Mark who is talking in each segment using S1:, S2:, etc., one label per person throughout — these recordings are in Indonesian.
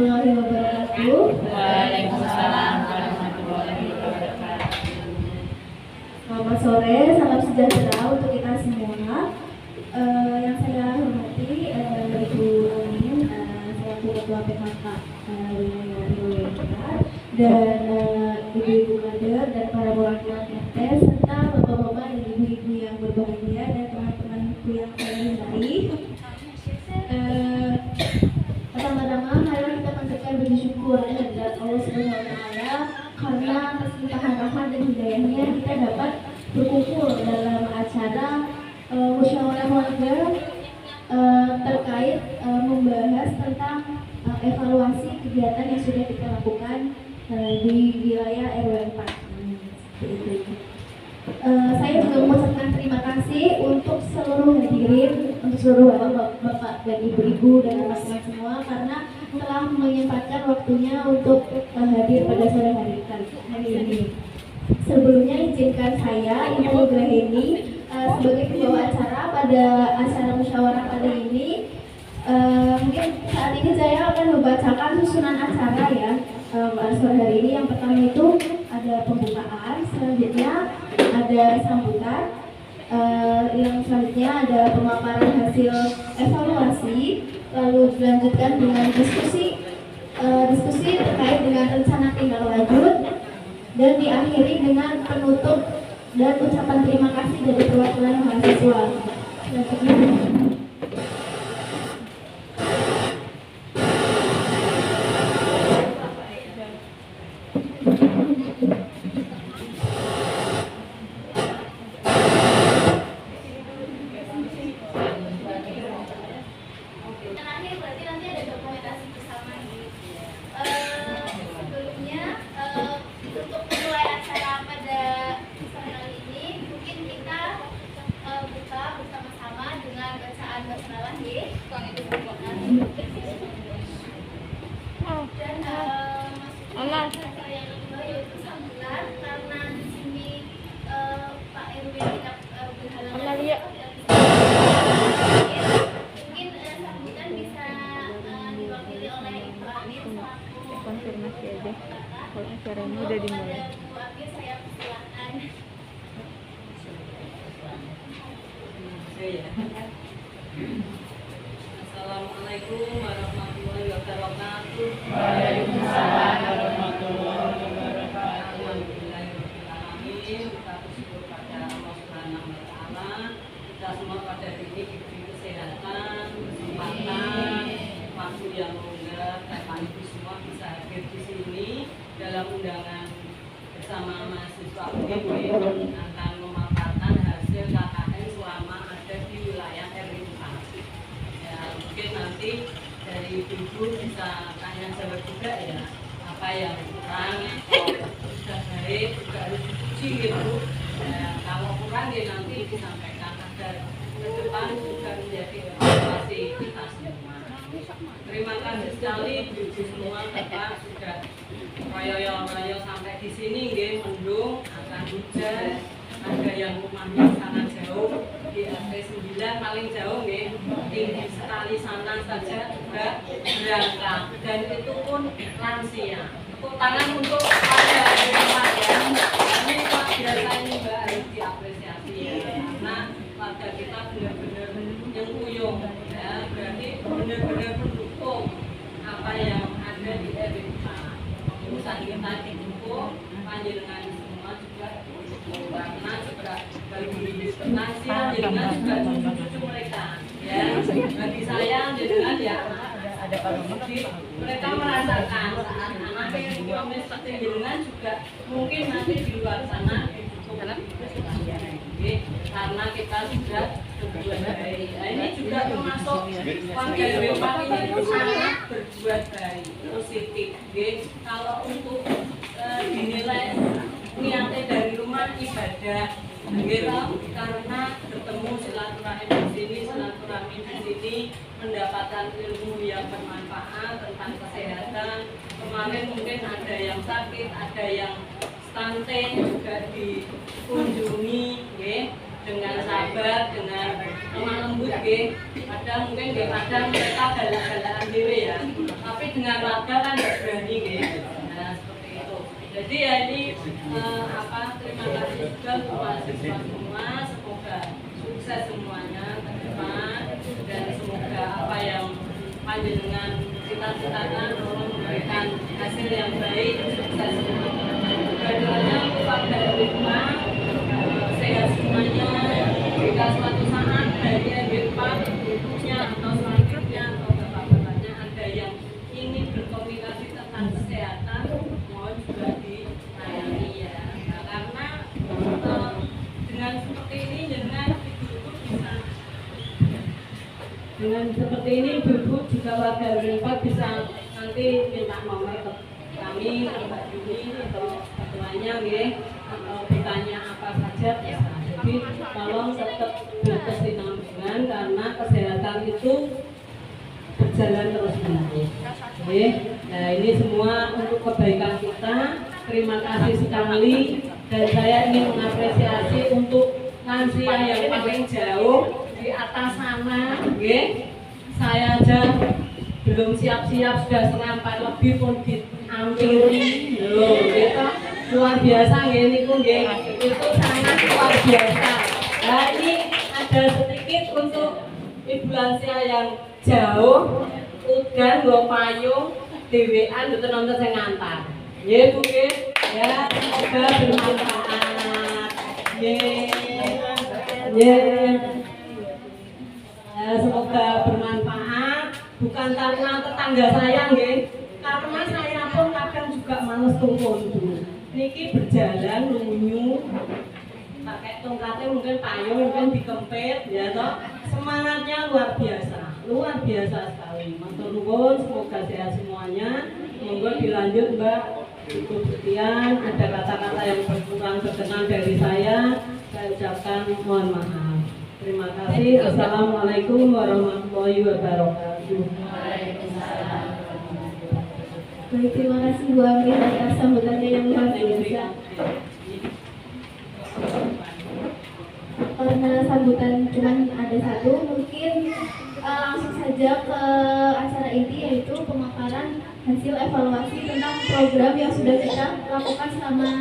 S1: warahmatullahi wabarakatuh.
S2: Waalaikumsalam warahmatullahi wabarakatuh.
S1: Selamat sore, salam sejahtera untuk kita semua. Yang saya hormati Ibu Amin, selaku Ketua PKK wilayah Purwokerto, dan ibu-ibu kader dan para perwakilan RT serta bapak-bapak dan ibu-ibu yang berbahagia dan teman-temanku yang saya cintai. Pertama-tama marilah kita panjatkan puji syukur kehadirat Allah Subhanahu wa taala karena atas limpahan rahmat dan hidayahnya kita dapat berkumpul dalam acara musyawarah warga terkait membahas tentang evaluasi kegiatan yang sudah kita lakukan di wilayah RW 4. Saya juga mengucapkan terima kasih untuk seluruh hadirin, untuk seluruh bapak dan ibu-ibu dan teman-teman semua karena telah menyempatkan waktunya untuk hadir pada sore hari ini. Sebelumnya izinkan saya, Ibu Graheni, sebagai pembawa acara pada acara musyawarah kali ini. Mungkin saat ini saya akan membacakan susunan acara ya pada sore hari ini. Yang pertama itu ada pembukaan, selanjutnya ada sambutan, yang selanjutnya ada pemaparan hasil evaluasi, lalu dilanjutkan dengan diskusi terkait dengan rencana tindak lanjut, dan diakhiri dengan penutup dan ucapan terima kasih dari perwakilan mahasiswa.
S3: Konfirmasi aja kalau acaranya udah dimulai.
S4: Assalamualaikum warahmatullahi wabarakatuh.
S2: Waalaikumsalam warahmatullahi wabarakatuh.
S4: Alhamdulillahirobbilalamin. Kita bersyukur pada Allah Subhanahu wa taala. Kita semua pada diberi kesehatan, kesempatan, waktu yang longgar, Bapak Ibu semua bisa hadir di sini dalam undangan bersama mahasiswa UIN akan memaparkan hasil KKN selama ada di wilayah RW 4. Ya, mungkin nanti dari ibu bisa tanya jawab juga ya, apa yang kurang, kalau sudah baik juga harus dipuji gitu. Ya, kalau kurang ya nanti disampaikan agar ke depan juga menjadi evaluasi kita semua. Terima kasih sekali ibu semua, Bapak sudah royo-royo sampai di sini nggih, mendung, akan hujan, ada yang rumahnya sangat jauh di RT 9 paling jauh nggih, tinggi sekali sana saja juga berangkat dan itu pun lansia. Tepuk tangan untuk warga di rumah ya. Ini luar biasa ini Mbak, harus diapresiasi ya, karena warga kita benar-benar yang kuyung ya, berarti benar-benar mendukung apa yang ada di RW 4. Usaha kita didukung, panjenengan semua juga karena juga bagi nasi jenengan juga cucu-cucu mereka ya, bagi saya jenengan ya ada mereka merasakan saat anaknya yang seperti jenengan juga mungkin nanti di luar sana karena kita sudah berbuat baik. Nah, ini juga termasuk warga Dewan ini itu sangat berbuat baik, positif. Kalau untuk dinilai niatnya dari rumah ibadah, karena bertemu silaturahmi di sini, silaturahmi di sini, mendapatkan ilmu yang bermanfaat tentang kesehatan. Kemarin mungkin ada yang sakit, ada yang stunting juga dikunjungi, dengan sabar, dengan lemah lembut nggih. Kadang mungkin nggih kadang mereka galak-galakan dhewe ya. Tapi dengan warga kan nggak berani nggih. Nah, seperti itu. Jadi ya ini terima kasih juga untuk mahasiswa semua, semoga sukses semuanya ke depan dan semoga apa yang panjenengan cita-citakan memberikan hasil yang baik, sukses semuanya. Kedepannya keluarga RW4 sehat semuanya. Jika suatu saat dari RW4 berikutnya atau selanjutnya atau bapak-bapaknya ada yang ingin berkomunikasi tentang kesehatan, mohon juga dilayani ya. Nah, karena dengan seperti ini ibu-ibu bisa dengan seperti ini ibu-ibu juga warga RW4 bisa nanti minta nomor ke kami, Mbak Juni atau ketuanya nggih, atau ditanya apa saja bisa. Jadi tolong tetap berkesinambungan karena kesehatan itu berjalan terus menerus. Nah ini semua untuk kebaikan kita. Terima kasih sekali dan saya ingin mengapresiasi untuk lansia yang paling jauh di atas sana. Saya aja belum siap-siap sudah setengah 4 lebih pun diampiri. Loh, itu luar biasa nggih niku nggih. Itu sangat luar biasa. Nah, ini ada sedikit untuk ibu lansia yang jauh, udan nggo payung, dhewean mboten nonton sing ngantar. Nggih, Bu nggih. Ya, semoga bermanfaat. Nggih. Nggih. Semoga bermanfaat. Bukan karena tetangga saya nggih, karena saya pun kadang juga males tungkon dulu. Niki berjalan lunyu, pakai tongkatnya mungkin payung, mungkin dikempit, ya toh. Semangatnya luar biasa sekali. Matur nuwun, semoga sehat semuanya. Monggo dilanjut Mbak. Cukup sekian. Ada kata-kata yang berkurang berkenan dari saya ucapkan mohon maaf. Terima kasih. Assalamualaikum warahmatullahi wabarakatuh.
S1: Baik, terima kasih Bu Amir atas sambutannya yang luar biasa. Karena sambutan cuma ada satu, mungkin langsung saja ke acara inti, yaitu pemaparan hasil evaluasi tentang program yang sudah kita lakukan selama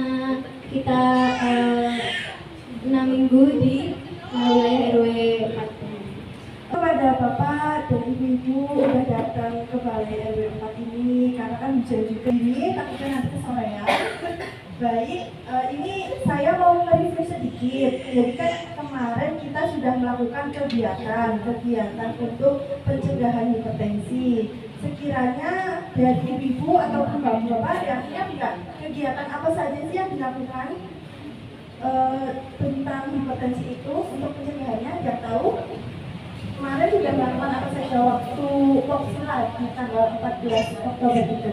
S1: kita 6 minggu di wilayah RW 4.
S5: Kepada Bapak dan Ibu-ibu udah datang ke balai RW 4 ini karena kan hujan juga ini, takutnya nanti kesorean. Baik, ini saya mau nge-review sedikit. Jadi kan kemarin kita sudah melakukan kegiatan untuk pencegahan hipertensi. Sekiranya dari ibu-ibu ataupun bapak-bapak yang ingat nggak kegiatan apa saja sih yang dilakukan tentang hipertensi itu untuk pencegahannya? Nggak tahu? Kemarin sudah melakukan apa saja waktu Poxlat di tanggal 14 Oktober itu?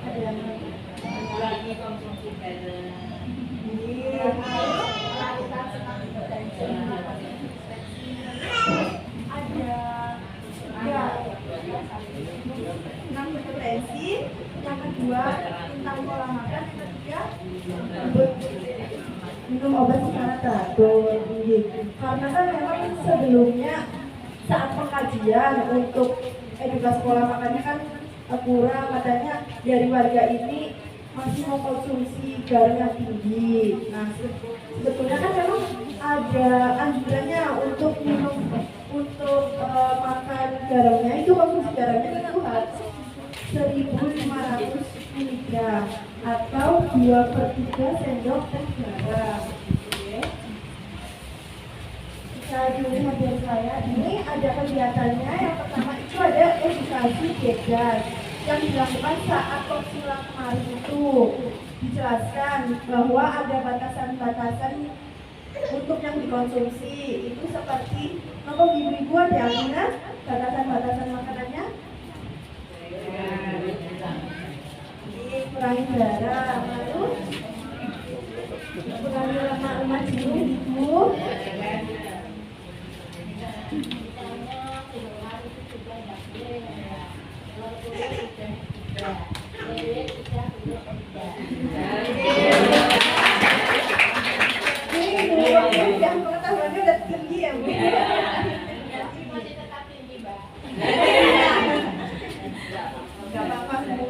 S5: Ada yang
S4: mengurangi konsumsi garam.
S5: Tentang hipertensi, yang kedua tentang pola makan, yang ketiga minum obat secara teratur. Karena kan memang sebelumnya saat pengkajian untuk edukasi pola makannya kan kurang, katanya dari warga ini masih mengkonsumsi garam yang tinggi. Nah, sebetulnya kan memang ada anjurannya untuk makan garamnya itu, konsumsi garamnya itu harus 1.500 mg atau 2/3 sendok teh garam. Saya dilihat dari saya, ini ada kegiatannya. Yang pertama itu ada edukasi bebas yang dilakukan saat Poxlat kemarin itu. Dijelaskan bahwa ada batasan-batasan untuk yang dikonsumsi itu seperti ibu-ibu ada yang ingat batasan-batasan makanannya? Kurangi garam, lalu kurangi lemak-lemak jenuh ibu. Yang pengetahuannya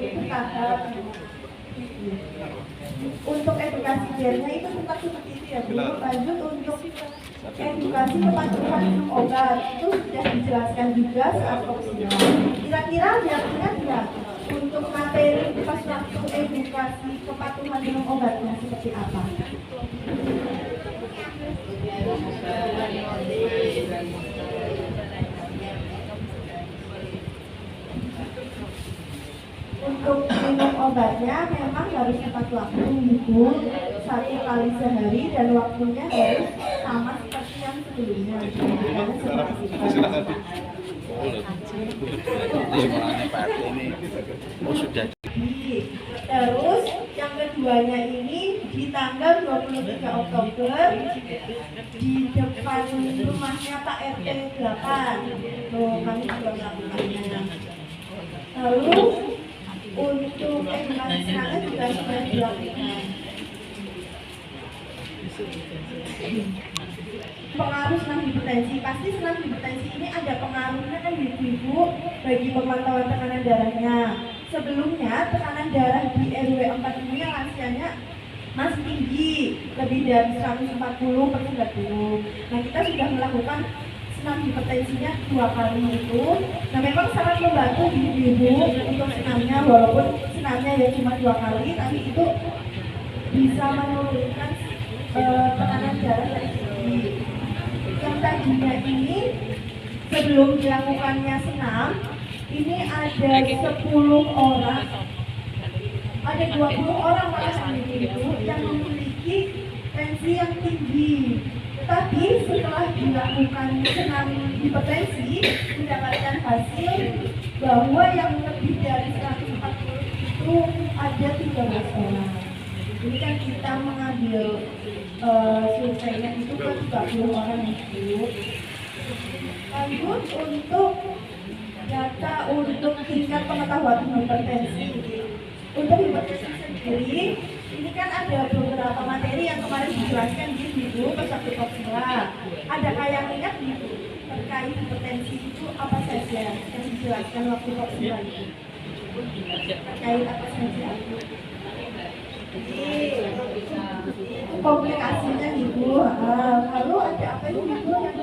S5: bertahap. Untuk edukasi gennya itu tetap seperti itu ya Bu. Lanjut untuk edukasi kepatuhan minum obat itu sudah dijelaskan juga saat opsional. Kira-kira yang ingat ya untuk materi pas waktu edukasi kepatuhan minum obatnya seperti apa? Untuk minum obatnya memang harus tepat waktu Ibu, 1 kali sehari dan waktunya harus sama seperti yang sebelumnya.
S6: Silakan.
S5: Terus yang keduanya ini di tanggal 23 Oktober di depan rumahnya Pak RT 8. Tuh, kami juga melakukannya. Lalu untuk edukasi serangan juga sudah dilakukan. Pengaruh senam hipertensi, pasti senam hipertensi ini ada pengaruhnya kan ibu-ibu bagi pemantauan tekanan darahnya. Sebelumnya tekanan darah di RW 4 ini yang lansianya masih tinggi, lebih dari 140/90. Nah, kita sudah melakukan senam hipertensinya 2 kali itu. Nah, memang sangat membantu ibu-ibu untuk senamnya, walaupun senamnya ya cuma 2 kali, tapi itu bisa menurunkan tekanan darah yang tinggi. Yang tadinya ini sebelum dilakukannya senam, ini ada 10 orang, ada 20 orang malah itu yang memiliki tensi yang tinggi. Tetapi setelah dilakukan senam hipertensi, mendapatkan hasil bahwa yang lebih dari 140 itu ada 13 orang. Ini kan kita mengambil surveinya itu ke 30 orang itu. Lanjut untuk data untuk tingkat pengetahuan hipertensi. Untuk hipertensi sendiri, ini kan ada beberapa materi yang kemarin dijelaskan di situ pas waktu kopsila. Adakah yang ingat Ibu terkait hipertensi itu apa saja yang dijelaskan waktu kopsila itu? Terkait apa saja? Itu komplikasinya Ibu. Lalu ada apa itu Ibu yang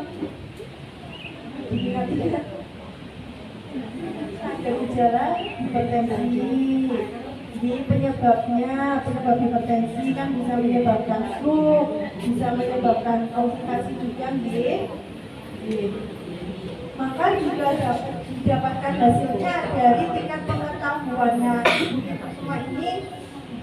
S5: diingat-ingat? Ada gejala hipertensi. Jadi penyebab hipertensi kan bisa menyebabkan stroke, bisa menyebabkan komplikasi juga maka juga dapat didapatkan hasilnya dari tingkat pengetahuannya. Semua ini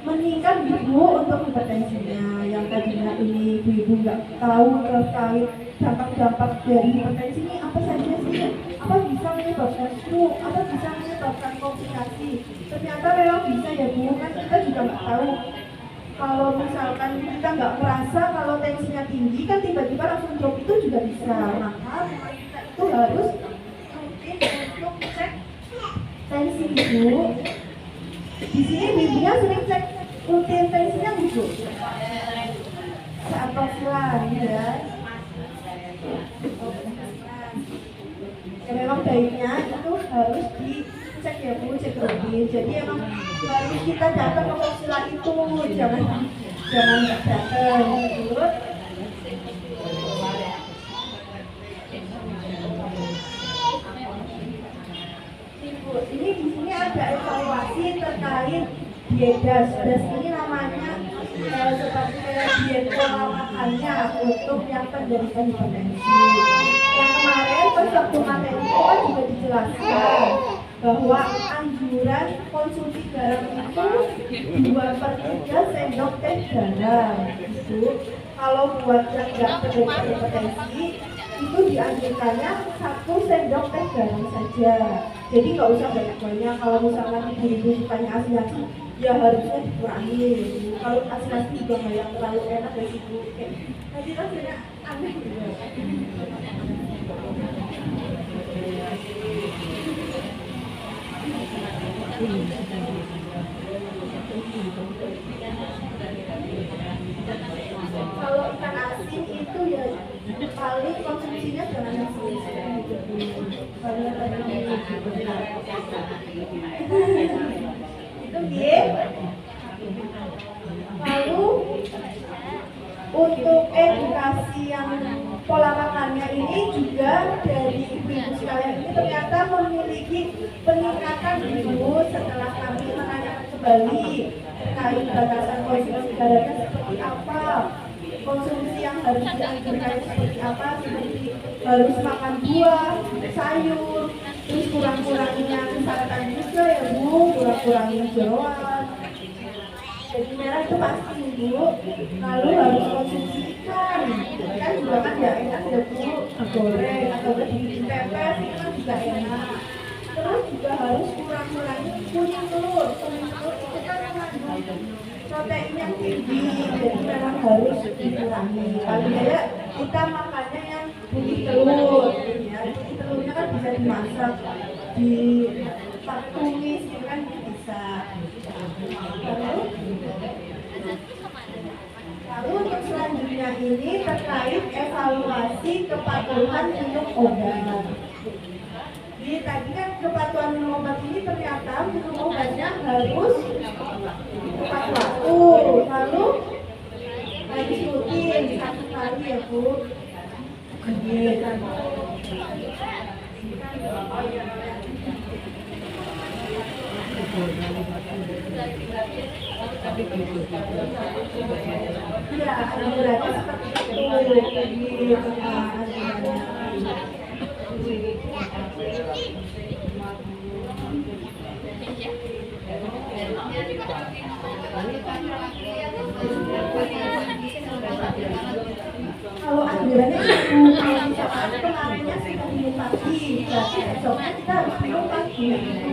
S5: meningkat Ibu untuk hipertensinya. Yang tadinya ini Ibu nggak tahu terkait dampak-dampak dari hipertensi ini apa saja sih, apa bisa menyebabkan stroke, apa bisa menyebabkan komplikasi. Ternyata memang bisa ya Bu, kan kita juga nggak tahu. Kalau misalkan kita nggak merasa kalau tensinya tinggi kan tiba-tiba langsung stroke itu juga bisa. Maka kita itu harus rutin untuk cek tensi Ibu. Di sini bibinya sering cek rutin tensinya Ibu. Saat kopsila ya. Ya memang baiknya itu harus dicek ya Bu, cek rutin. Jadi emang harus kita datang ke kopsila itu, jangan nggak datang gitu. Ibu, ini di sini ada evaluasi terkait diedas. Das ini namanya seperti diet pola makannya untuk yang penderita hipertensi. Yang kemarin pas waktu materi itu kan juga dijelaskan bahwa anjuran konsumsi garam itu 2/3 sendok teh garam. Itu kalau buat yang nggak penderita hipertensi itu dianjurkannya 1 sendok teh garam saja. Jadi nggak usah banyak-banyak. Kalau misalnya ibu-ibu sukanya asin-asin, ya harusnya dikurangi. Kalau asin-asin juga nggak yang terlalu enak dari ibu. Nanti rasanya aneh gitu. Kalau ikan asin itu ya paling konsumsinya jangan asin. kembali terkait batasan konsumsi garamnya seperti apa, konsumsi yang harus dianjurkan seperti apa, seperti harus makan buah, sayur, terus kurang-kurangnya misalkan juga ya Bu, kurang-kurangnya jeroan. Jadi merah itu pasti Bu. Lalu harus konsumsi ikan. Ikan juga kan ya enak ya Bu, goreng atau dibikin pepes itu kan juga enak. Terus juga harus kurang-kurangi kuning telur. Kuning telur itu kan mengandung protein yang tinggi, jadi memang harus dikurangi. Paling ya kita makannya yang putih telur, ya putih telurnya kan bisa dimasak, ditumis, itu kan bisa. Lalu untuk selanjutnya ini terkait evaluasi kepatuhan minum obat. Jadi tadi kan kepatuhan minum obat ini ternyata minum obatnya harus tepat waktu, lalu harus rutin 1 kali ya Bu. Ya, berarti seperti itu. Kalau anjurannya itu kalau misalkan kemarinnya sudah minum pagi, berarti besoknya kita harus minum pagi itu.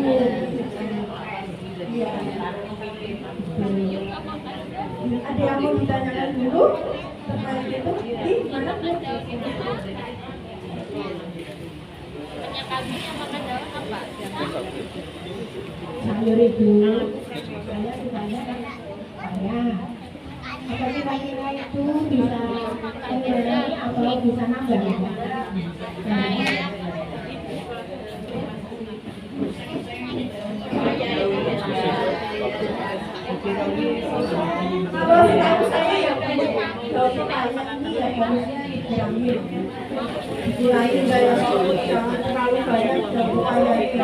S5: Iya. Ada yang mau ditanyakan dulu terkait itu di mana Bu? Sayur itu saya ditanya saya apa kira-kira itu bisa mengurangi atau bisa nambah? Kalau setahu saya ya kalau pertanyaan ini ya harusnya dikurangi, jangan terlalu banyak dan upaya itu.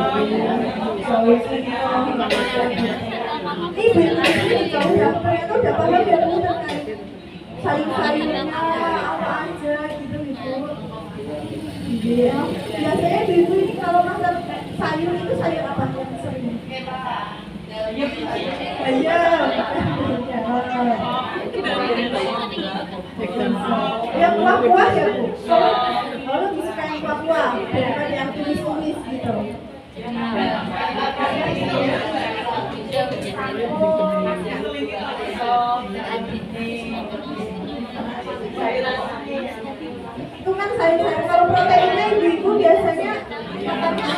S5: Ini benar sih kalau ternyata udah paham ya Bu terkait sayur-sayurnya apa aja gitu. Iya. Biasanya ibu ini kalau masak sayur itu sayur apa yang sering? Yang kuah-kuah ya Bu. Kalau disukai yang kuah-kuah, bukan yang tumis-tumis gitu. Itu kan sayur-sayur, kalau proteinnya ibu biasanya makannya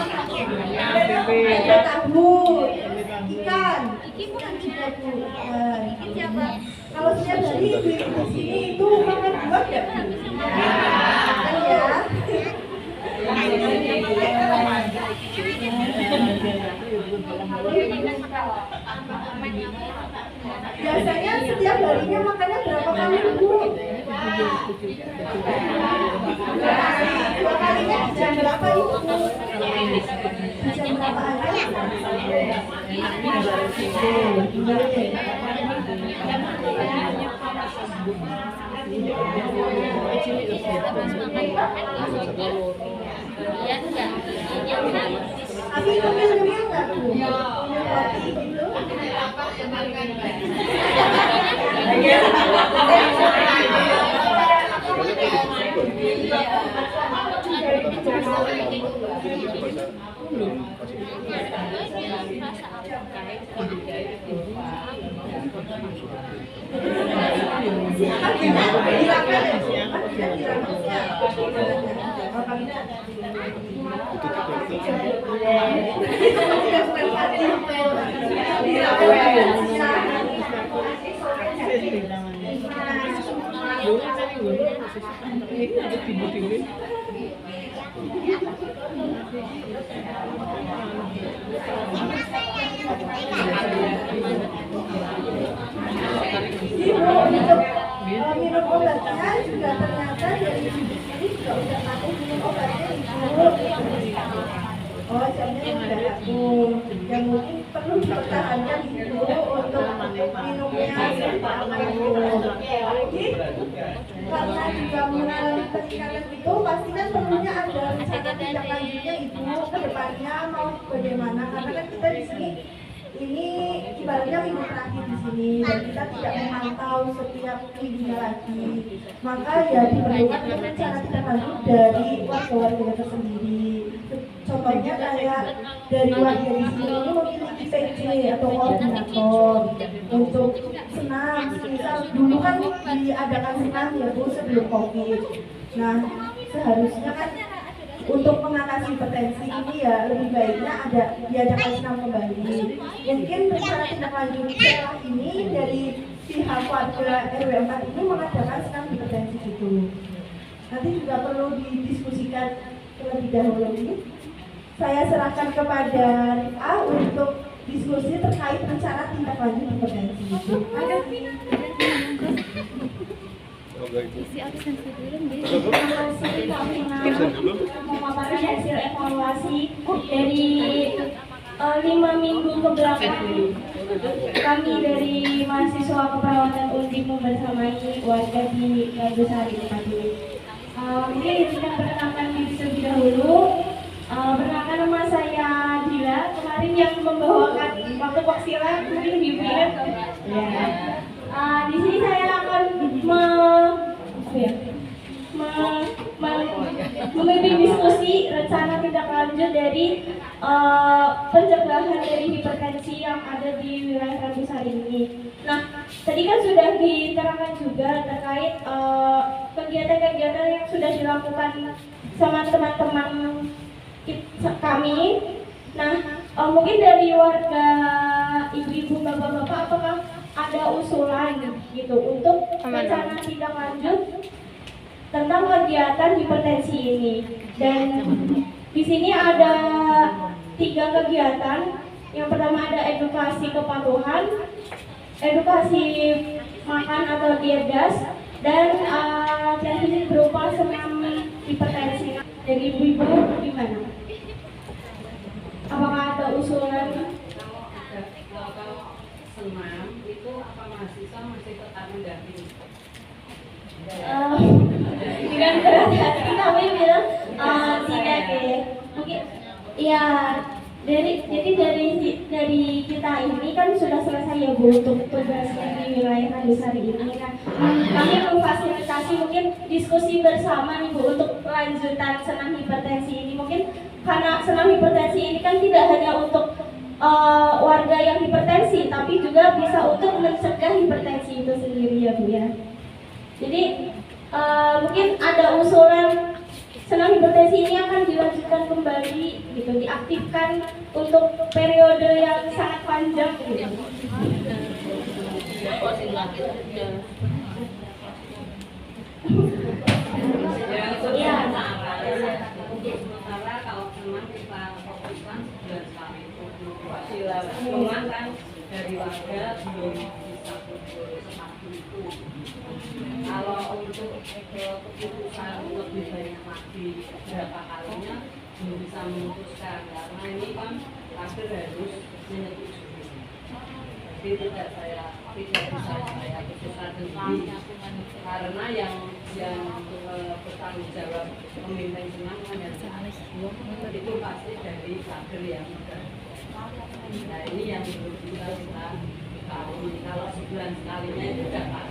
S5: ada tahu, ikan, ikan juga Bu. Kalau setiap hari ibu di sini itu makan buah ya? Kan ya? Biasanya setiap harinya makannya berapa kali Bu? 2 kalinya jam berapa Ibu? Jam berapa aja? Tapi nyemil-nyemil nggak Bu? Roti gitu? Minum obatnya juga ternyata dari sini juga udah pakai minum obatnya Ibu. Oh, jamnya udah aku. Yang mungkin perlu dipertahankan Ibu dimanfaatkan itu. Jadi karena juga mengalami peningkatan itu, pasti kan perlunya ada rencana tindak lanjutnya ibu ke depannya mau bagaimana, karena kan kita di sini ini ibaratnya minggu terakhir di sini dan kita tidak memantau setiap minggunya lagi, maka ya diperlukan rencana tindak lanjut dari warga-warga tersendiri. Contohnya kayak dari warga di sini ini memiliki PJ atau koordinator untuk senam. Misal dulu kan diadakan senam ya Bu sebelum COVID. Nah seharusnya kan untuk mengatasi hipertensi ini ya lebih baiknya ada diadakan senam kembali. Mungkin rencana tindak lanjut setelah ini dari pihak warga RW 4 ini mengadakan senam hipertensi itu. Nanti juga perlu didiskusikan terlebih dahulu. Saya serahkan kepada Rif'a untuk diskusi terkait rencana tindak lanjut hipertensi itu.
S3: Isi absensi dulu nih.
S1: Terima kasih Kak Fina memaparkan hasil evaluasi dari 5 minggu kebelakang. Kami dari mahasiswa keperawatan Undip membersamai warga di Gandusari tadi. Mungkin izinkan perkenalkan diri terlebih dahulu. Perkenalkan nama saya Dila. Kemarin yang membawakan waktu Koksila mungkin lebih ingat. Ya. Di sini saya akan memimpin diskusi rencana tindak lanjut dari pencegahan dari hipertensi yang ada di wilayah Gandusari ini. Nah, tadi kan sudah diterangkan juga terkait kegiatan-kegiatan yang sudah dilakukan sama teman-teman kami. Nah, mungkin dari warga ibu-ibu, bapak-bapak, apakah ada usulan gitu untuk rencana tindak lanjut tentang kegiatan hipertensi ini? Dan di sini ada 3 kegiatan. Yang pertama ada edukasi kepatuhan, edukasi makan atau diet DAS, dan ini berupa senam hipertensi. Dari ibu-ibu gimana? Apakah ada usulan?
S4: Kalau senam itu apa mahasiswa masih tetap mendampingi?
S1: Dengan berat hati kami bilang tidak deh. Mungkin ya dari kita ini kan sudah selesai ya Bu untuk tugasnya di wilayah Gandusari ini kan. Kami memfasilitasi mungkin diskusi bersama nih Bu untuk lanjutan senam hipertensi ini. Mungkin karena senam hipertensi ini kan tidak hanya untuk warga yang hipertensi, tapi juga bisa untuk mencegah hipertensi itu sendiri ya Bu ya. Jadi mungkin ada usulan senam hipertensi ini akan dilanjutkan kembali gitu, diaktifkan untuk periode yang sangat panjang gitu.
S4: Ya, sementara kalau senam kita fokuskan bulan sekali cuman kan dari warga belum bisa seperti itu. Kalau untuk keputusan lebih banyak lagi berapa kalinya belum bisa memutuskan, karena ini kan akhir harus menyetujui. Jadi tidak bisa saya putuskan sendiri, karena yang bertanggung jawab pemimpin senam hanya itu pasti dari kader yang sudah. Nah ini yang belum kita tahu. Kalau sebulan sekalinya itu sudah pas.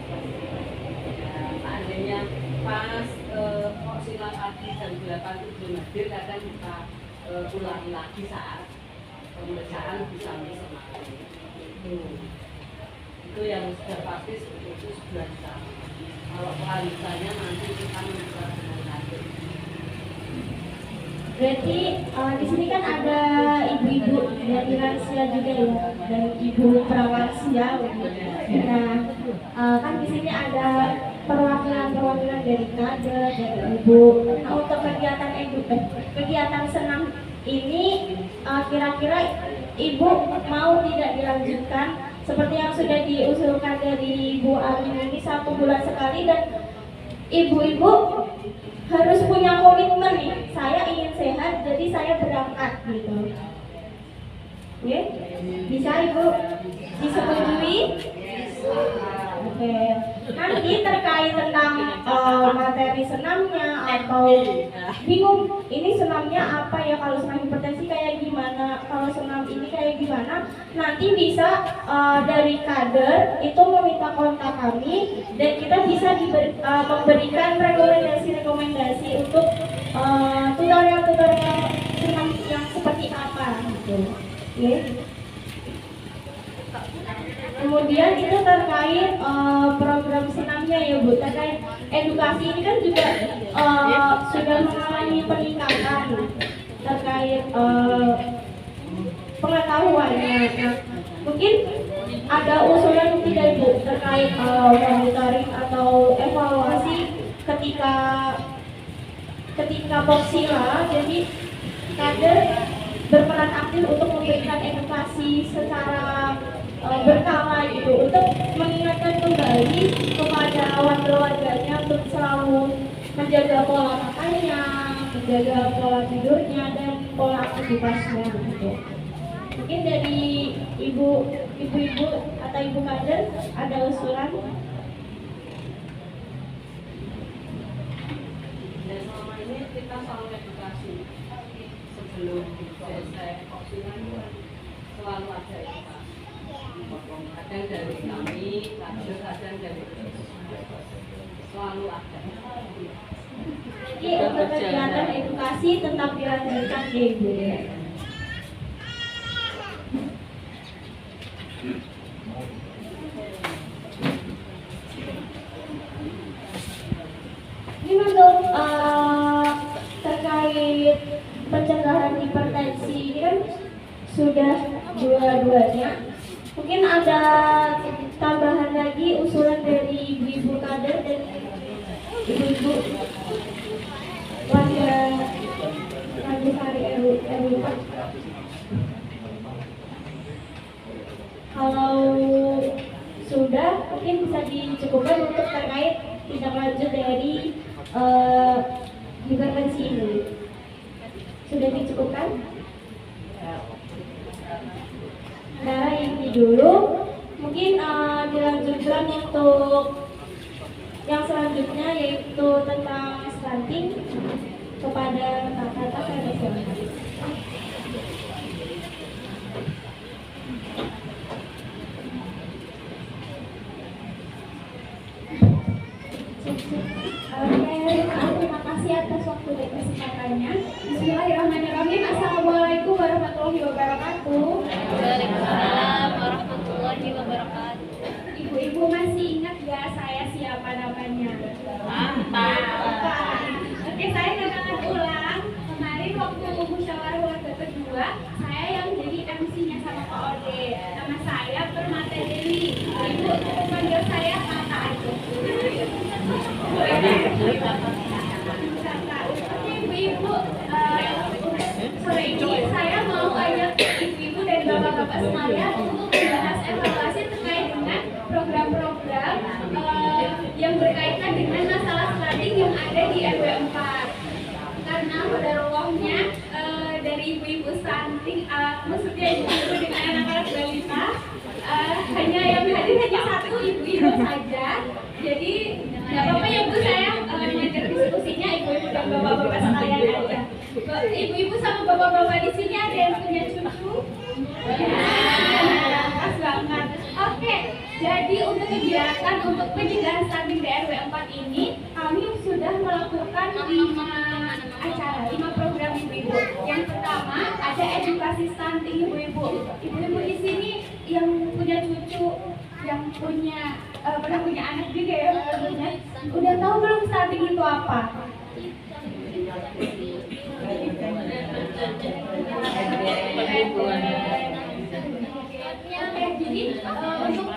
S4: Seandainya pas kok sila pagi jam 8 itu belum hadir, kadang kita ulangi lagi saat pemeriksaan bisa semakin itu yang sudah pasti seperti itu sebulan sekali. Kalau kelanjutannya nanti kita mencoba dengan hadir.
S1: Berarti di sini kan ada ibu-ibu dari lansia juga ya, dan ibu prawansia. Nah, kan di sini ada perwakilan dari kader, dari ibu. Nah, untuk kegiatan senam ini kira-kira ibu mau tidak dilanjutkan seperti yang sudah diusulkan dari Bu Amin ini 1 bulan sekali, dan ibu-ibu harus punya komitmen nih, saya ingin sehat jadi saya berangkat gitu. Oke? Bisa Ibu disetujui? Oke, nanti terkait tentang materi senamnya atau bingung ini senamnya apa ya, kalau senam hipertensi kayak gimana, kalau senam ini kayak gimana, nanti bisa dari kader itu meminta kontak kami dan kita bisa memberikan rekomendasi untuk tutorial senam yang seperti apa gitu. Oke. Kemudian itu terkait program senamnya ya Bu, terkait edukasi ini kan juga sudah mengalami peningkatan terkait pengetahuannya. Nah, mungkin ada usulan tidak Bu terkait monitoring atau evaluasi ketika Boxila, jadi kader berperan aktif untuk memberikan edukasi secara berkala gitu, untuk mengingatkan kembali kepada warga-warganya untuk selalu menjaga pola makannya, menjaga pola tidurnya dan pola aktivitasnya gitu. Mungkin dari ibu-ibu atau ibu kader ada usulan?
S4: Dan selama ini kita selalu edukasi sebelum selesai vaksinasi selalu ada edukasi. Kadang dari kami, kadang dari selalu ada.
S1: Jadi untuk kegiatan edukasi tetap dilanjutkan ya Ibu. Ini untuk terkait pencegahan hipertensi ini kan sudah dua-duanya. Mungkin ada tambahan lagi usulan dari ibu-ibu kader dan ibu-ibu warga Nagusari RW 4. Kalau sudah, mungkin bisa dicukupkan untuk terkait tindak lanjut dari hipertensi ini. Sudah dicukupkan? Nah, ini dulu. Mungkin dilanjutkan untuk yang selanjutnya, yaitu tentang stunting kepada kakak-kakak dan saudara. Terima kasih atas waktu dan kesempatannya. Bismillahirrahmanirrahim. Assalamualaikum warahmatullahi wabarakatuh.
S3: Waalaikumsalam warahmatullahi wabarakatuh.
S1: Ibu-ibu masih ingat gak saya siapa namanya? Oke, saya kenalkan ulang. Kemarin waktu musyawarah warga kedua, saya yang jadi MC-nya sama Pak Ode. Nama saya Permata Dewi. Ibu panggil saya kakak aja. Oke, ibu-ibu, sore ini saya mau ajak ibu-ibu dan bapak-bapak sekalian untuk membahas evaluasi terkait dengan program-program yang berkaitan dengan masalah stunting yang ada di RW 4. Karena pada ruangnya dari ibu-ibu stunting, maksudnya ibu-ibu dengan anak-anak balita, hanya yang hadir hanya satu ibu-ibu saja. Jadi nggak apa-apa ya Bu, saya ngajak diskusinya ibu-ibu dan bapak-bapak sekalian aja. Ibu-ibu sama bapak-bapak di sini ada yang punya cucu? Ya, pas banget. Oke, jadi untuk kegiatan untuk pencegahan stunting di RW 4 ini, kami sudah melakukan 5 program ibu-ibu. Yang pertama ada edukasi stunting ibu-ibu. Ibu-ibu di sini yang punya cucu, yang pernah punya anak juga ya, udah tahu belum stunting itu apa? Jadi untuk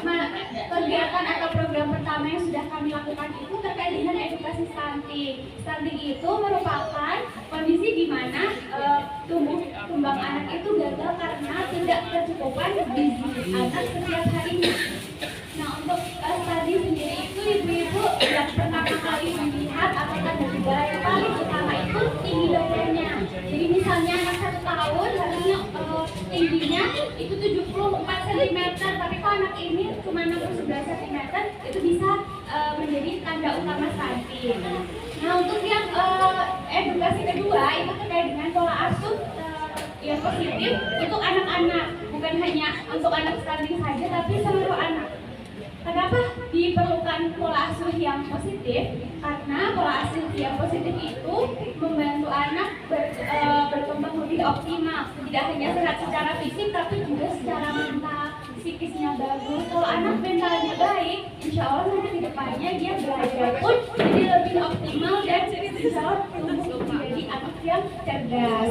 S1: kegiatan atau program pertama yang sudah kami lakukan itu terkait dengan edukasi stunting. Stunting itu merupakan kondisi di mana tumbuh kembang anak itu gagal karena tidak tercukupan gizi anak setiap harinya. Nah, untuk studi sendiri itu ibu-ibu yang pertama kali melihat atau tanda gejala yang paling utama itu tinggi badannya. Jadi misalnya anak 1 tahun harusnya tingginya itu 74 cm, tapi kalau anak ini cuma 69 cm itu bisa menjadi tanda utama stunting. Nah, untuk yang edukasi kedua itu terkait dengan pola asuh yang positif untuk anak-anak, bukan hanya untuk anak stunting saja tapi seluruh anak. Kenapa diperlukan pola asuh yang positif? Karena pola asuh yang positif itu membantu anak berkembang lebih optimal. Tidak hanya sehat secara fisik, tapi juga secara mental, psikisnya bagus. Kalau anak mentalnya baik, insya Allah nanti di depannya dia belajar pun jadi lebih optimal dan insya Allah tumbuh menjadi anak yang cerdas.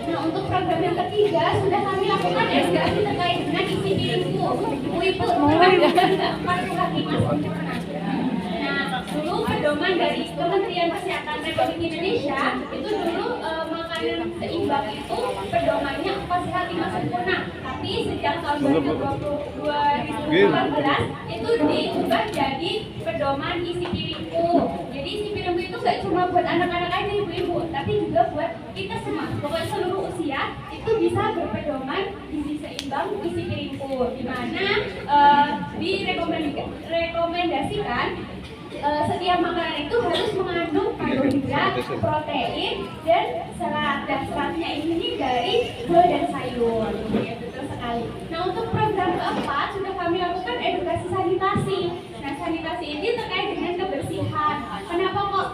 S1: Nah, untuk program yang ketiga sudah kami lakukan edukasi terkait dengan isi piringku. Ibu-ibu, empat kaki mas untuk menang. Nah, dulu pedoman dari Kementerian Kesehatan Republik Indonesia itu dulu makanan seimbang itu pedomannya 4 sehat 5 sempurna. Tapi sejak tahun 2014 itu diubah jadi pedoman isi piringku. Jadi isi piringku itu nggak cuma buat anak-anak aja ibu-ibu, tapi juga buat kita semua. Pokoknya seluruh usia itu bisa berpedoman gizi seimbang isi piringku, di mana direkomendasikan setiap makanan itu harus mengandung karbohidrat, protein, dan serat. Dan seratnya ini dari buah dan sayur. Ya, betul sekali. Nah, untuk program keempat sudah kami lakukan edukasi sanitasi. Nah, sanitasi ini terkait dengan kebersihan. Kenapa kok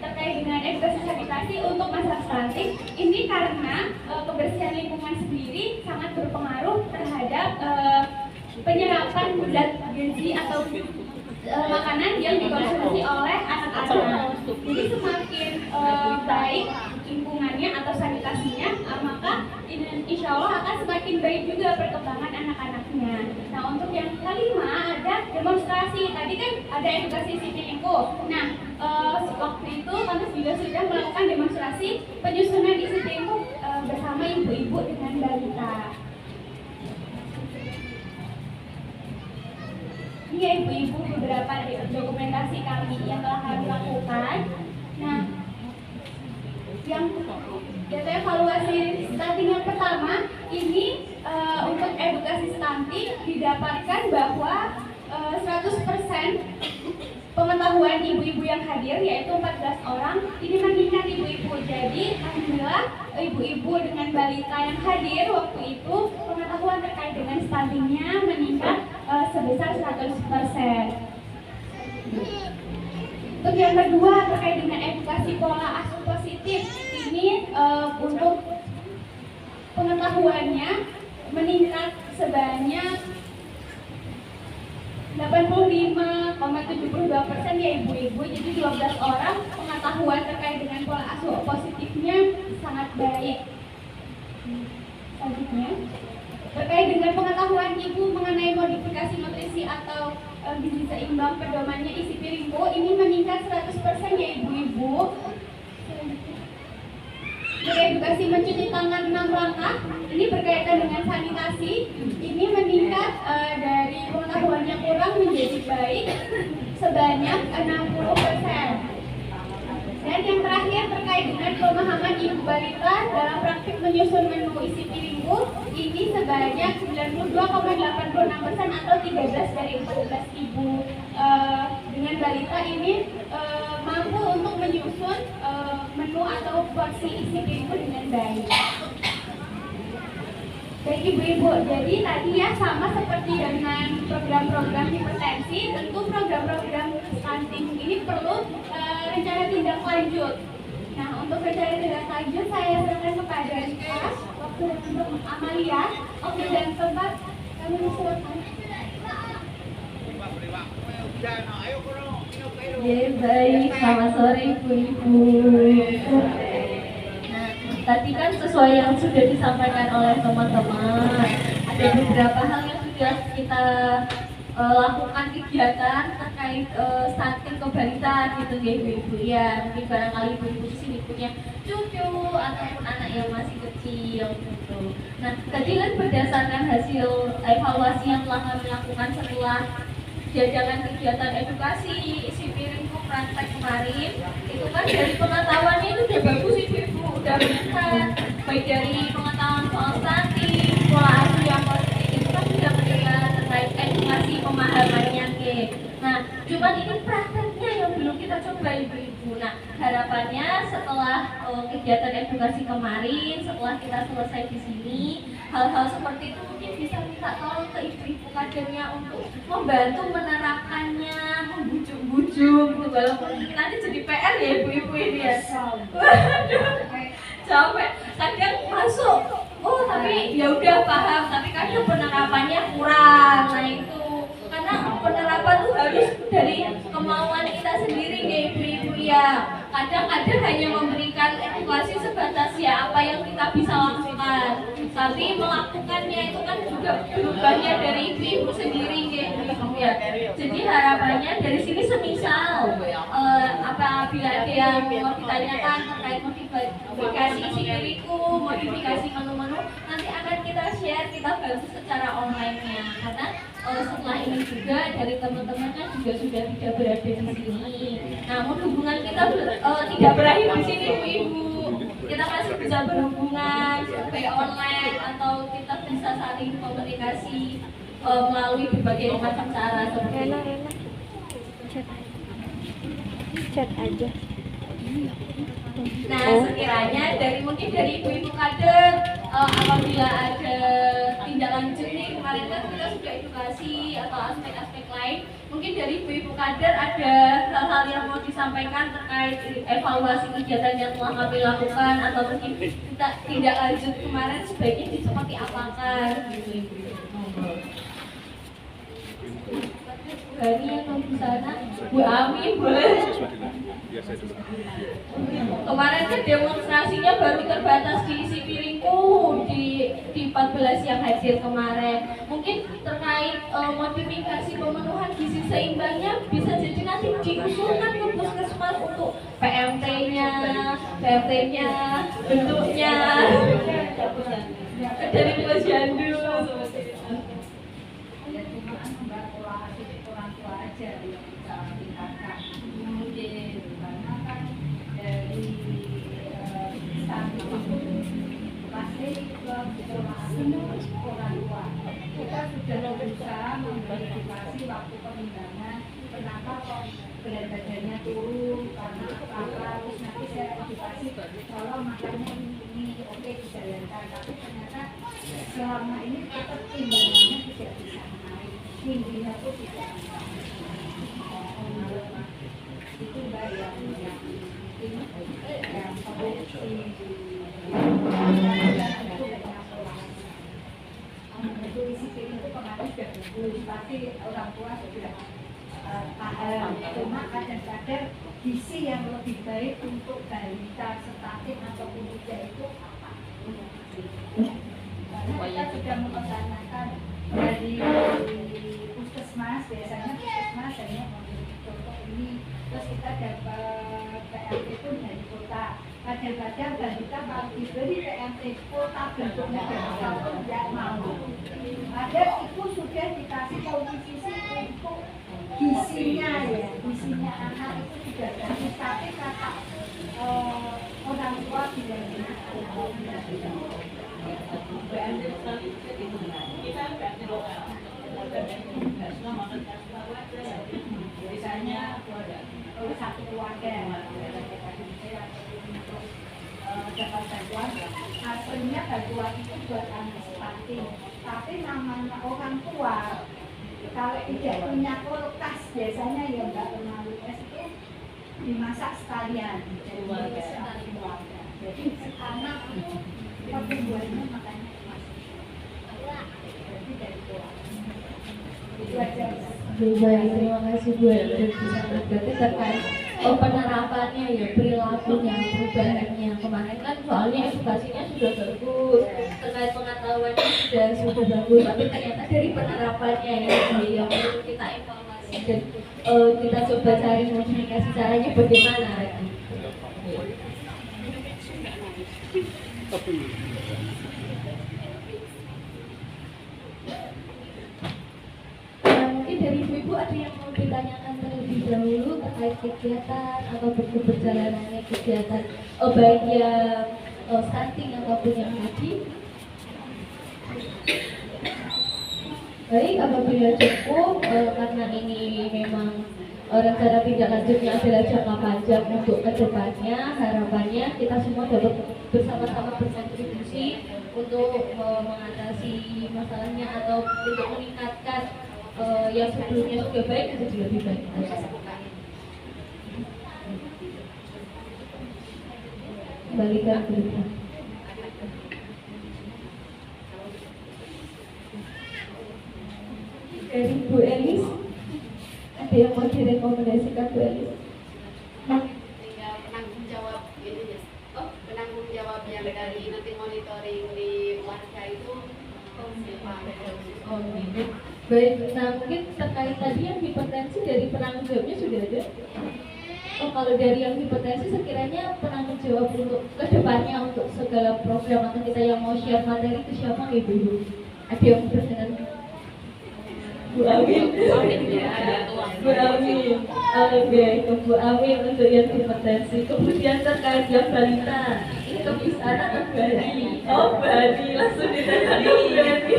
S1: terkait dengan edukasi sanitasi untuk masa stunting? Ini karena kebersihan lingkungan sendiri sangat berpengaruh terhadap penyerapan zat gizi atau makanan yang dikonsumsi oleh anak-anak. Jadi semakin baik lingkungannya atau sanitasinya, maka insya Allah akan semakin baik juga perkembangan anak-anaknya. Nah, untuk yang kelima ada demonstrasi. Tadi kan ada edukasi isi piringku. Nah, waktu itu kami juga sudah melakukan demonstrasi penyusunan isi piringku bersama ibu-ibu dengan balita. Ini ya ibu-ibu beberapa dokumentasi kami yang telah kami lakukan. Nah, yang data evaluasi stunting yang pertama ini untuk edukasi stunting didapatkan bahwa 100% pengetahuan ibu-ibu yang hadir yaitu 14 orang ini meningkat ibu-ibu. Jadi alhamdulillah ibu-ibu dengan balita yang hadir waktu itu pengetahuan terkait dengan stuntingnya meningkat sebesar 100%. Untuk yang kedua terkait dengan edukasi pola asuh positif ini untuk pengetahuannya meningkat sebanyak 85,72% ya ibu-ibu. Jadi 12 orang pengetahuan terkait dengan pola asuh positifnya sangat baik. Selanjutnya terkait dengan pengetahuan ibu mengenai modifikasi nutrisi atau gizi seimbang pedomannya isi piringku ini meningkat 100% ya ibu-ibu. Edukasi mencuci tangan 6 langkah ini berkaitan dengan sanitasi ini meningkat dari pengetahuan yang kurang menjadi baik sebanyak 60%. Dan yang terakhir terkait dengan pemahaman ibu balita dalam praktik menyusun menu isi piringku ini sebanyak 92,86% atau 13 dari 14 ibu dengan balita ini mampu untuk menyusun menu atau porsi isi piringku dengan baik. Baik ibu-ibu, jadi tadi ya sama seperti dengan program-program hipertensi, tentu program-program stunting ini perlu rencana tindak lanjut. Nah, untuk rencana tindak lanjut saya serahkan kepada Rika, waktu untuk Amalia, waktu dan tempat kami silakan.
S7: Ya, baik, selamat sore ibu-ibu. Tadi kan sesuai yang sudah disampaikan oleh teman-teman, ada beberapa hal yang sudah kita lakukan kegiatan terkait stunting kebalitaan gitu ya ibu-ibu ya. Mungkin barangkali ibu-ibu di sini punya cucu ataupun anak yang masih kecil gitu. Nah, tadi kan berdasarkan hasil evaluasi yang telah kami lakukan setelah jajaran kegiatan edukasi isi piringku praktek kemarin, itu kan dari pengetahuannya itu udah bagus ibu-ibu, udah meningkat baik dari pengetahuan soal stunting, pola asuh yang positif itu kan sudah meningkat terkait edukasi kemarin, setelah kita selesai di sini, hal-hal seperti itu mungkin bisa minta tolong ke ibu-ibu kadernya untuk membantu menerapkannya, membujuk-bujuk gitu, walaupun nanti jadi PR ya ibu-ibu ini ya. Waduh, capek. Kadang masuk, oh tapi ya udah paham, tapi kadang penerapannya kurang. Nah itu karena penerapan tuh harus dari kemauan kita sendiri ya ibu-ibu ya. Kadang-kadang hanya memberikan edukasi sebatas ya apa yang kita bisa lakukan, tapi melakukannya itu kan juga berubahnya dari ibu-ibu sendiri ya ibu-ibu ya. Jadi harapannya dari sini semisal apabila ada yang mau ditanyakan terkait modifikasi isi diriku, modifikasi menu-menu, nanti akan kita share, kita bantu secara online-nya. Karena setelah ini juga dari teman-teman kan juga sudah tidak berada di sini. Namun hubungan kita tidak berakhir di sini ibu-ibu. Kita masih bisa berhubungan baik online atau kita bisa saling komunikasi melalui berbagai macam cara seperti itu.
S3: Chat aja.
S7: Nah, sekiranya mungkin dari ibu-ibu kader apabila ada tindak lanjut nih, kemarin kan kita sudah edukasi atau aspek-aspek lain, mungkin dari ibu-ibu kader ada hal-hal yang mau disampaikan terkait evaluasi kegiatan yang telah kami lakukan atau mungkin kita tindak lanjut kemarin sebaiknya seperti apakan gitu ibu-ibu. Hani atau di sana, Bu Ami boleh. Kemarin kan demonstrasinya baru terbatas di isi piringku di 14 yang hadir kemarin. Mungkin terkait modifikasi pemenuhan gizi seimbangnya bisa jadi nanti diusulkan ke puskesmas untuk PMT-nya, bentuknya dari posyandu.
S8: Kita sudah berusaha memverifikasi waktu pemindahan, kenapa kok berat badannya turun, karena apa, terus nanti saya edukasi kalau makannya ini oke dijalankan, tapi ternyata selama ini tetap timbangannya tidak bisa naik, tingginya pun tidak bisa naik. Itu mbak yang itu isi piring itu kemarin sudah bagus, pasti orang tua sudah paham. Cuma kadang-kadang gizi yang lebih baik untuk balita, stunting ataupun usia itu apa? Karena kita sudah mempertanyakan dari puskesmas, biasanya puskesmas hanya memiliki contoh ini, terus kita dapat PMT pun dari kota. Kadang-kadang balita kalau diberi PMT kota bentuknya balita pun tidak mau. Padahal itu sudah dikasih posisi untuk gizinya ya, gizinya anak itu sudah bagus, tapi kata orang tua tidak bisa. Biasanya satu keluarga dapat bantuan, hasilnya bantuan itu buat anak stunting, tapi namanya orang tua kalau tidak punya kulkas biasanya ya nggak pernah lukas itu dimasak sekalian jadi keluarga. Jadi anak itu pertumbuhannya makanya jadi dari keluarga itu aja.
S7: Baik, terima kasih Bu Hendrik bisa berarti terkait penerapannya ya, perilakunya, perubahannya. Kemarin kan soalnya edukasinya sudah bagus, terkait pengetahuannya sudah bagus, tapi ternyata dari penerapannya yang perlu kita evaluasi dan kita coba cari modifikasi caranya bagaimana lagi. Mungkin dari ibu-ibu ada yang mau ditanyakan terlebih dahulu terkait kegiatan atau berjalanannya kegiatan baik yang stunting ataupun yang tadi. Baik, apabila cukup karena ini memang rencana tindak lanjutnya adalah jangka panjang untuk kedepannya. Harapannya kita semua dapat bersama-sama berkontribusi untuk mengatasi masalahnya atau untuk meningkatkan yang sebelumnya sudah baik menjadi lebih baik. Kembalikan ke depan. Dari Bu Elis, ada yang mau direkomendasikan Bu Elis?
S9: Tinggal penanggung jawab ini ya. Penanggung jawab yang dari nanti monitoring di warga itu
S7: Oh, gitu. Baik, nah mungkin terkait tadi yang hipertensi dari penanggung jawabnya sudah ada. Oh, kalau dari yang hipertensi sekiranya penanggung jawab untuk kedepannya untuk segala program atau kita yang mau share materi itu siapa Ibu? Ada yang berkenan? Bu Amin. Bu Amin. Oke, ke Bu Amin untuk yang hipertensi. Kemudian terkait yang balita, ini kebiasaan atau Bani? Oh, Bani, langsung ditanya Bu Bani.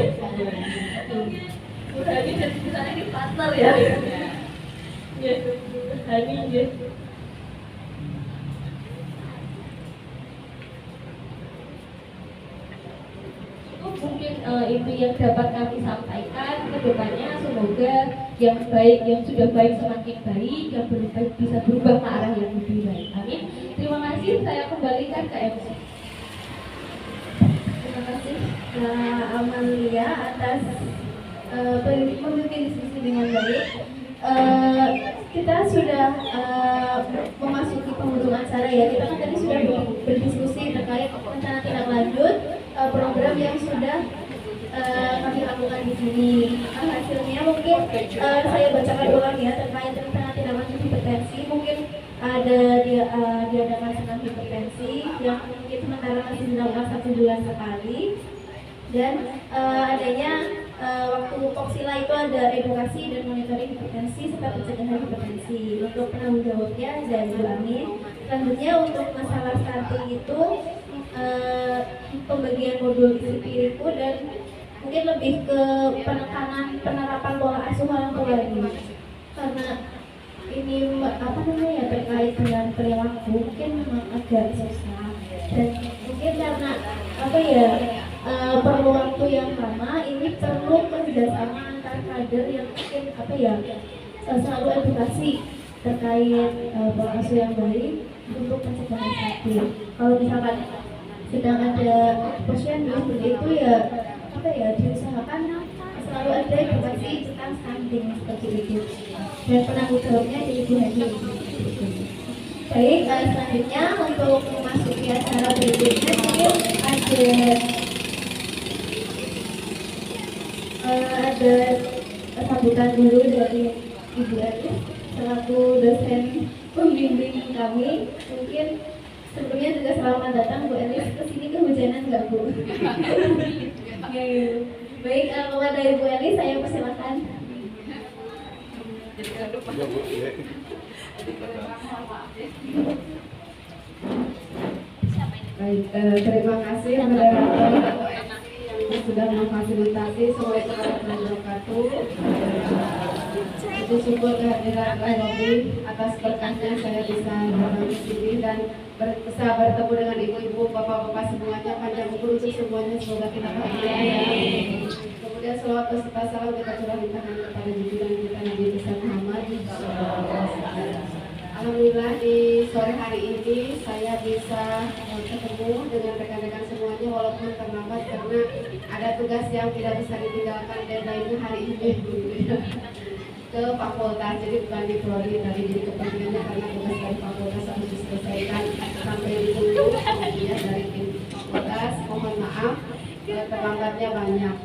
S7: Bu Hani dari sana ini fatal ya. Ya, Bu Hani ya. Mungkin itu yang dapat kami sampaikan ke depannya. Semoga yang baik, yang sudah baik semakin baik, yang belum baik bisa berubah ke arah yang lebih baik. Amin. Terima kasih, saya kembalikan ke MC.
S1: Terima kasih Kak Amalia atas memimpin diskusi dengan baik. Kita sudah memasuki penghujung acara ya. Kita kan tadi sudah berdiskusi terkait rencana tindak lanjut program yang sudah kami lakukan di sini. Hasilnya mungkin saya bacakan ulang ya terkait rencana tindak lanjut hipertensi. Mungkin ada diadakan senam hipertensi yang mungkin sementara masih dilakukan 1 bulan sekali, dan adanya waktu Poksila itu ada edukasi dan monitoring hipertensi serta pencegahan hipertensi. Untuk penanggung jawabnya dari Bu Amin. Selanjutnya untuk masalah stunting itu pembagian modul isi piringku dan mungkin lebih ke penekanan penerapan pola asuh orang tua ini, karena ini terkait dengan perilaku mungkin memang agak susah, dan mungkin karena perlu waktu yang lama. Ini perlu kerjasama antar kader yang mungkin selalu edukasi terkait pola asuh yang baik untuk pencegahan stunting. Kalau misalkan sedang ada posyandu seperti itu diusahakan selalu ada edukasi tentang stunting seperti itu, dan penanggung jawabnya di Ibu Hani. Baik, selanjutnya untuk memasuki acara berikutnya mungkin ada sambutan dulu dari Ibu Ani selaku dosen pembimbing kami. Mungkin sebelumnya juga selamat datang Bu Elis. Kesini kehujanan nggak Bu? Baik, kepada Ibu Elis saya persilakan.
S10: Baik, terima kasih moderator yang sudah memfasilitasi. Assalamualaikum warahmatullahi wabarakatuh. Itu syukur kehadiran Pak Robi atas berkahnya saya bisa datang di sini dan bisa bertemu dengan ibu-ibu, bapak-bapak semuanya, panjang umur untuk semuanya, semoga kita bahagia ya. Kemudian selawat beserta salam kita curahkan kepada junjungan kita Nabi besar Muhammad. Alhamdulillah di sore hari ini saya bisa ketemu dengan rekan-rekan semuanya walaupun terlambat karena ada tugas yang tidak bisa ditinggalkan, deadline-nya hari ini ke fakultas, jadi bukan di prodi tadi, jadi kepentingannya karena tugas dari fakultas harus diselesaikan sampai ditunggu ya dari tim fakultas. Mohon maaf terlambatnya banyak.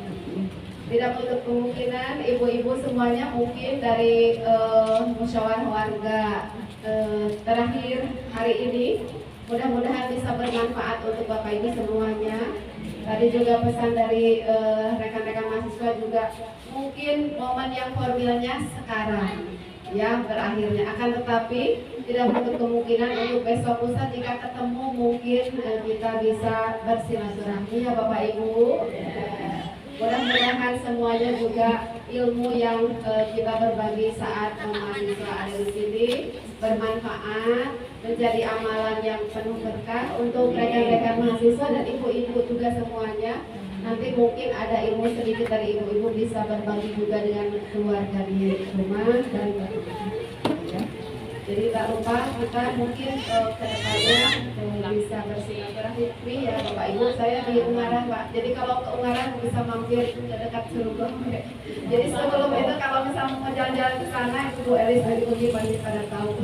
S10: Tidak menutup kemungkinan ibu-ibu semuanya mungkin dari musyawarah warga terakhir hari ini mudah-mudahan bisa bermanfaat untuk Bapak Ibu semuanya. Tadi juga pesan dari rekan-rekan mahasiswa juga, mungkin momen yang formilnya sekarang ya berakhirnya, akan tetapi tidak menutup kemungkinan untuk besok lusa jika ketemu mungkin kita bisa bersilaturahmi ya Bapak Ibu. Mudah-mudahan semuanya juga ilmu yang kita berbagi saat mahasiswa ada di sini bermanfaat, menjadi amalan yang penuh berkah untuk rekan-rekan mahasiswa dan ibu-ibu juga semuanya. Nanti mungkin ada ilmu sedikit dari ibu-ibu bisa berbagi juga dengan keluarga di rumah dan ya. Jadi tak lupa kita mungkin ke depannya bisa bersilaturahmi ya Bapak Ibu. Saya di Ungaran Pak, jadi kalau ke Ungaran bisa mampir ke dekat Cirebon. Jadi sebelum itu kalau misalnya mau jalan-jalan ke sana, Ibu Elis dari Uji pasti pada tahu.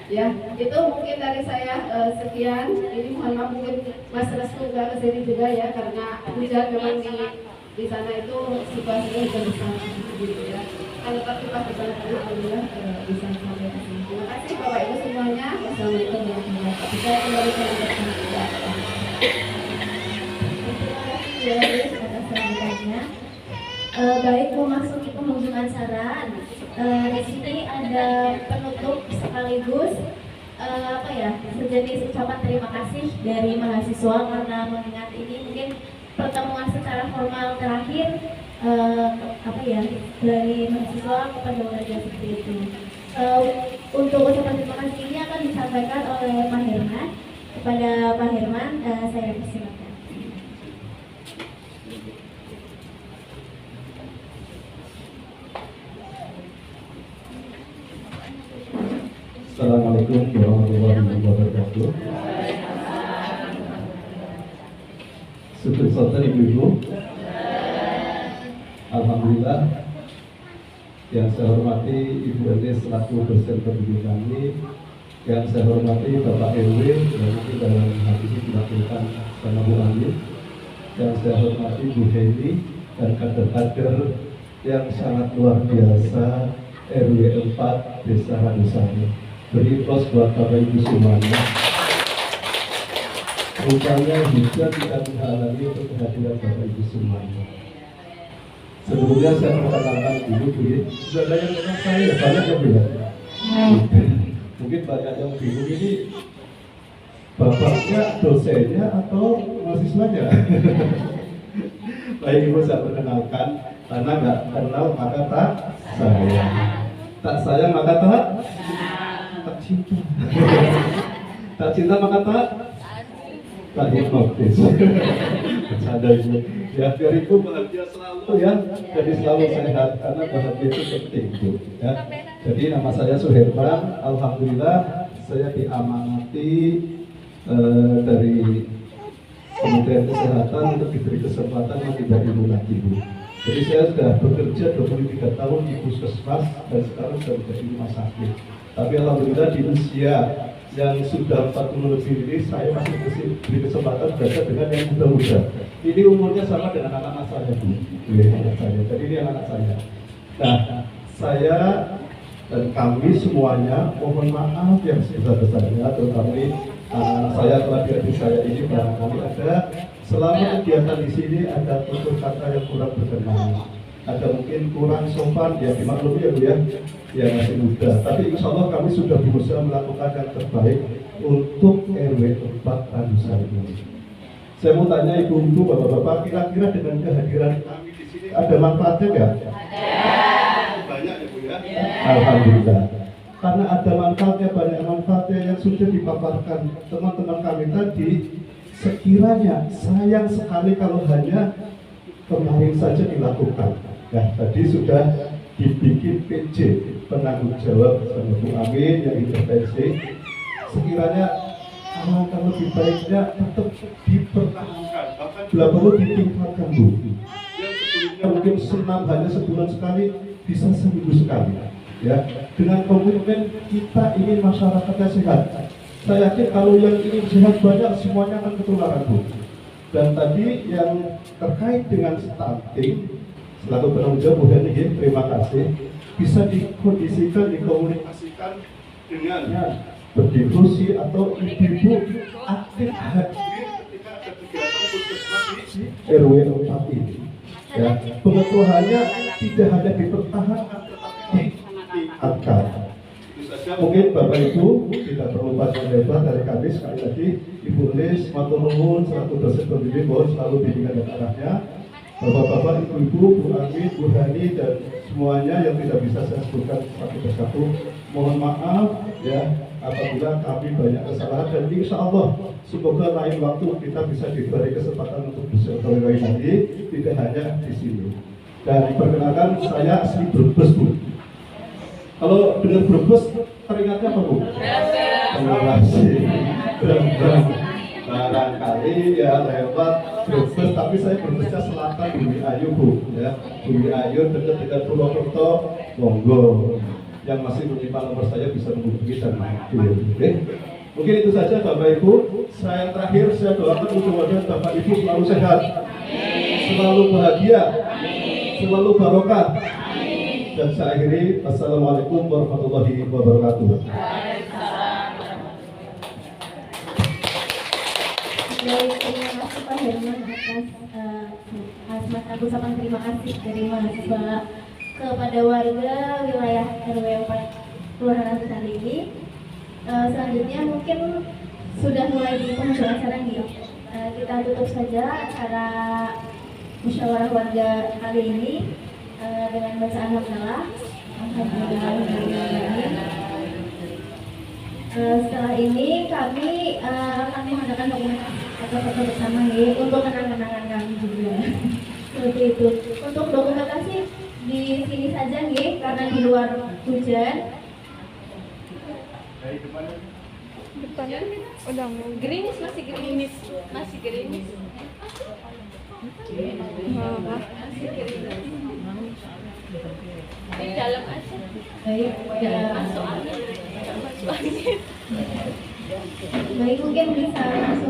S10: Ya, itu mungkin dari saya sekian. Ini mohon maaf mungkin Mas Restu nggak kesini juga ya karena hujan memang di sana itu situasinya juga besar gitu ya. Kalau tapi pas di sana alhamdulillah bisa sampai ke sini. Terima kasih Bapak Ibu semuanya. Wassalamualaikum warahmatullahi wabarakatuh. Saya kembali ke
S1: Terima kasih ya Liz atas sambutannya. Baik, memasuki penghujung acara. Di sini ada penutup sekaligus apa ya, sejenis ucapan terima kasih dari mahasiswa karena mengingat ini mungkin pertemuan secara formal terakhir apa ya dari mahasiswa kepada warga seperti itu. Untuk ucapan terima kasih ini akan disampaikan oleh Pak Herman. Kepada Pak Herman, saya persilakan.
S11: Assalamualaikum warahmatullahi wabarakatuh. Syukur saudara ibu-ibu. Alhamdulillah. Yang saya hormati Ibu Elis selaku dosen pendidikan kami, yang saya hormati Bapak RW yang nanti dalam hal ini dilakukan sama Bu Ani, yang saya hormati Bu Heni dan kader-kader yang sangat luar biasa RW 4 Desa Hadusari. Beri pros buat Bapak Ibu semuanya. Rupanya juga tidak menghalangi untuk kehadiran Bapak Ibu semuanya. Sebelumnya saya perkenalkan dulu, Bu. Sudah ada yang kenal saya, banyak yang bilang. Mungkin banyak yang bingung ini bapaknya, dosennya atau mahasiswanya. Baik Ibu, saya perkenalkan karena nggak kenal maka tak sayang, tak sayang maka tak cinta, tak cinta maka tak hipnotis. Bercanda Ibu. Ya, biar Ibu bahagia selalu ya, jadi selalu sehat karena bahagia itu penting Bu. Ya. Jadi nama saya Suherman, alhamdulillah saya diamanati dari Kementerian Kesehatan untuk diberi kesempatan menimba ilmu lagi Bu. Jadi saya sudah bekerja 23 tahun di puskesmas dan sekarang sudah menjadi rumah sakit. Tapi alhamdulillah di usia yang sudah 40 lebih ini saya masih diberi kesempatan belajar dengan yang muda-muda. Ini umurnya sama dengan anak-anak saya Bu. Anak saya. Jadi ini anak saya. Nah, saya dan kami semuanya mohon maaf yang sebesar-besarnya, terutama anak saya telah di saya ini barangkali ada selama kegiatan di sini ada tutur kata yang kurang berkenan, ada mungkin kurang sopan, ya dimaklumi ya Bu ya, yang masih muda. Tapi insya Allah kami sudah berusaha melakukan yang terbaik untuk RW 4 Hadusari ini. Saya mau tanya ibu-ibu, bapak-bapak, kira-kira dengan kehadiran kami di sini ada manfaatnya nggak? Ada. Banyak ya Bu ya? Alhamdulillah. Karena ada manfaatnya, banyak manfaatnya yang sudah dipaparkan teman-teman kami tadi. Sekiranya sayang sekali kalau hanya kemarin saja dilakukan. Nah, tadi sudah dibikin PJ penanggung jawab sama Bu Amin yang intervensi. Sekiranya alangkah lebih baiknya tetap dipertahankan, bahkan bila perlu ditingkatkan Bu. Yang sebelumnya mungkin senam hanya sebulan sekali, bisa seminggu sekali. Ya, dengan komitmen kita ingin masyarakatnya sehat. Saya yakin kalau yang ingin sehat banyak, semuanya akan ketularan Bu. Dan tadi yang terkait dengan stunting, selaku penanggung jawab Bu Heni, terima kasih. Bisa dikondisikan, dikomunikasikan dengan berdiskusi atau ibu-ibu aktif hadir ketika ada kegiatan puskesmas di RW 4 ini. Ya, pengetahuannya tidak hanya dipertahankan tetapi ditingkatkan. Itu saja mungkin Bapak Ibu tidak perlu panjang lebar dari kami. Sekali lagi Ibu Elis matur nuwun selaku dosen pembimbing mohon selalu bimbingan dan arahnya. Bapak-bapak, ibu-ibu, Bu Ami, Bu Hani, dan semuanya yang tidak bisa saya sebutkan satu persatu, mohon maaf ya apabila kami banyak kesalahan, dan insya Allah semoga lain waktu kita bisa diberi kesempatan untuk bersilaturahmi lagi, tidak hanya di sini. Dan perkenalkan, saya asli Brebes, Bu. Kalau dengar Brebes teringatnya apa, Bu? Terima kasih. Barangkali ya lewat Brebes, tapi saya Brebesnya selatan, Bumi Ayu, Bu, ya. Bumi Ayu dekat dengan Purwokerto, monggo. Yang masih menyimpan nomor saya bisa menghubungi dan mampir. Oke? Mungkin itu saja Bapak Ibu. Saya terakhir saya doakan mudah-mudahan Bapak Ibu selalu sehat, selalu bahagia, selalu barokah. Dan saya akhiri, assalamualaikum warahmatullahi wabarakatuh.
S1: Baik, terima kasih Pak Herman atas ucapan terima kasih dari mahasiswa kepada warga wilayah RW 4 Kelurahan Antasari ini. Selanjutnya mungkin sudah mulai di penghujung acara nih. Kita tutup saja acara musyawarah warga kali ini dengan bacaan hamdalah. Setelah ini kami akan mengadakan dokumentasi atau foto bersama nih untuk kenang-kenangan kami juga. Seperti itu. Untuk dokumentasi di sini saja nih karena di luar hujan.
S3: Depannya udah mau
S7: Gerimis, masih gerimis. Masih gerimis. Masih gerimis. Di dalam aja.
S1: Baik,
S7: Masuk angin. Masuk angin.
S1: baik mungkin bisa langsung